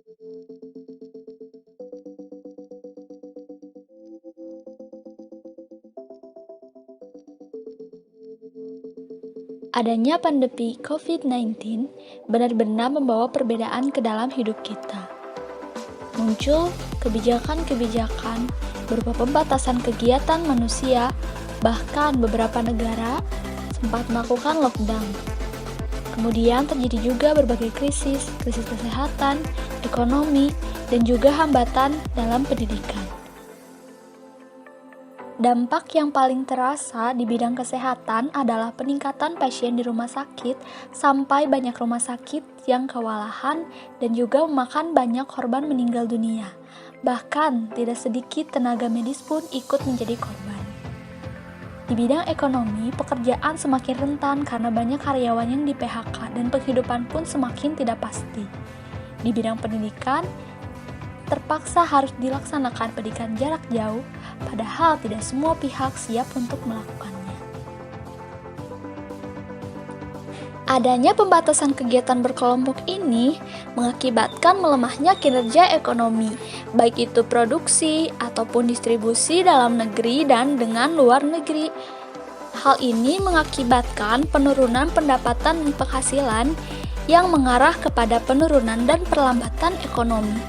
Adanya pandemi COVID-19 benar-benar membawa perbedaan ke dalam hidup kita. Muncul kebijakan-kebijakan berupa pembatasan kegiatan manusia, bahkan beberapa negara sempat melakukan lockdown. Kemudian terjadi juga berbagai krisis kesehatan, ekonomi, dan juga hambatan dalam pendidikan. Dampak yang paling terasa di bidang kesehatan adalah peningkatan pasien di rumah sakit sampai banyak rumah sakit yang kewalahan dan juga memakan banyak korban meninggal dunia. Bahkan tidak sedikit tenaga medis pun ikut menjadi korban. Di bidang ekonomi, pekerjaan semakin rentan karena banyak karyawan yang di PHK dan penghidupan pun semakin tidak pasti. Di bidang pendidikan, terpaksa harus dilaksanakan pendidikan jarak jauh, padahal tidak semua pihak siap untuk melakukannya. Adanya pembatasan kegiatan berkelompok ini mengakibatkan melemahnya kinerja ekonomi, baik itu produksi ataupun distribusi dalam negeri dan dengan luar negeri. Hal ini mengakibatkan penurunan pendapatan dan penghasilan yang mengarah kepada penurunan dan perlambatan ekonomi.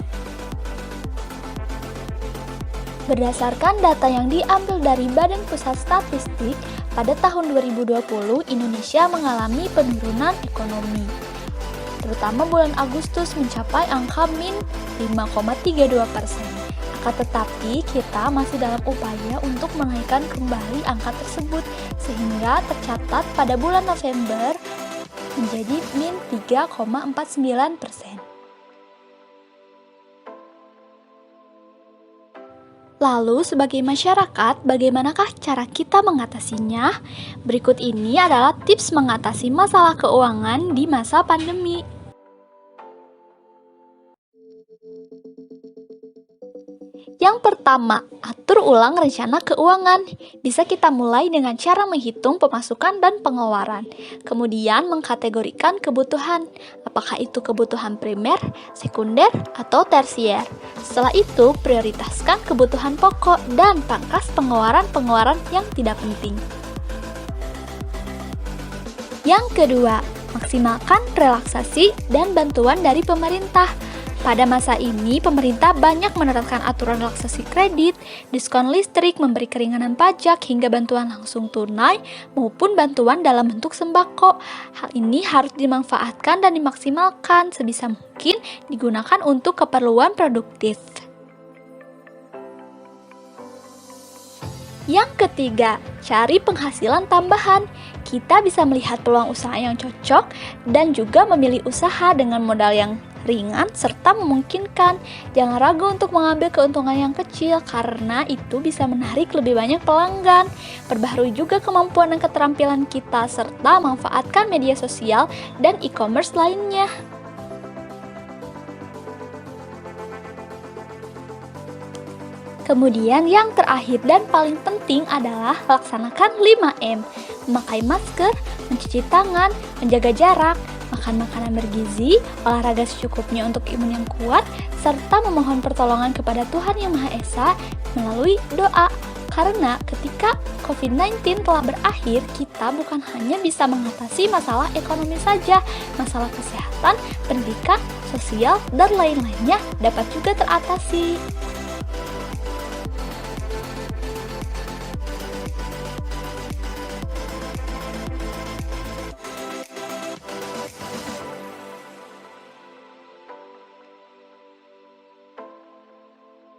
Berdasarkan data yang diambil dari Badan Pusat Statistik, pada tahun 2020 Indonesia mengalami penurunan ekonomi. Terutama bulan Agustus mencapai angka min 5,32%. Akan tetapi kita masih dalam upaya untuk menaikkan kembali angka tersebut sehingga tercatat pada bulan November menjadi min 3,49%. Lalu, sebagai masyarakat, bagaimanakah cara kita mengatasinya? Berikut ini adalah tips mengatasi masalah keuangan di masa pandemi. Yang pertama, atur ulang rencana keuangan. Bisa kita mulai dengan cara menghitung pemasukan dan pengeluaran. Kemudian mengkategorikan kebutuhan, apakah itu kebutuhan primer, sekunder, atau tersier. Setelah itu, prioritaskan kebutuhan pokok dan pangkas pengeluaran-pengeluaran yang tidak penting. Yang kedua, maksimalkan relaksasi dan bantuan dari pemerintah. Pada masa ini, pemerintah banyak menerapkan aturan relaksasi kredit, diskon listrik, memberi keringanan pajak, hingga bantuan langsung tunai maupun bantuan dalam bentuk sembako. Hal ini harus dimanfaatkan dan dimaksimalkan sebisa mungkin digunakan untuk keperluan produktif. Yang ketiga, cari penghasilan tambahan. Kita bisa melihat peluang usaha yang cocok dan juga memilih usaha dengan modal yang ringan serta memungkinkan. Jangan ragu untuk mengambil keuntungan yang kecil karena itu bisa menarik lebih banyak pelanggan. Perbaharui juga kemampuan dan keterampilan kita serta manfaatkan media sosial dan e-commerce lainnya. Kemudian yang terakhir dan paling penting adalah laksanakan 5M. Memakai masker, mencuci tangan, menjaga jarak, makan makanan bergizi, olahraga secukupnya untuk imun yang kuat, serta memohon pertolongan kepada Tuhan Yang Maha Esa melalui doa. Karena ketika COVID-19 telah berakhir, kita bukan hanya bisa mengatasi masalah ekonomi saja, masalah kesehatan, pendidikan, sosial, dan lain-lainnya dapat juga teratasi.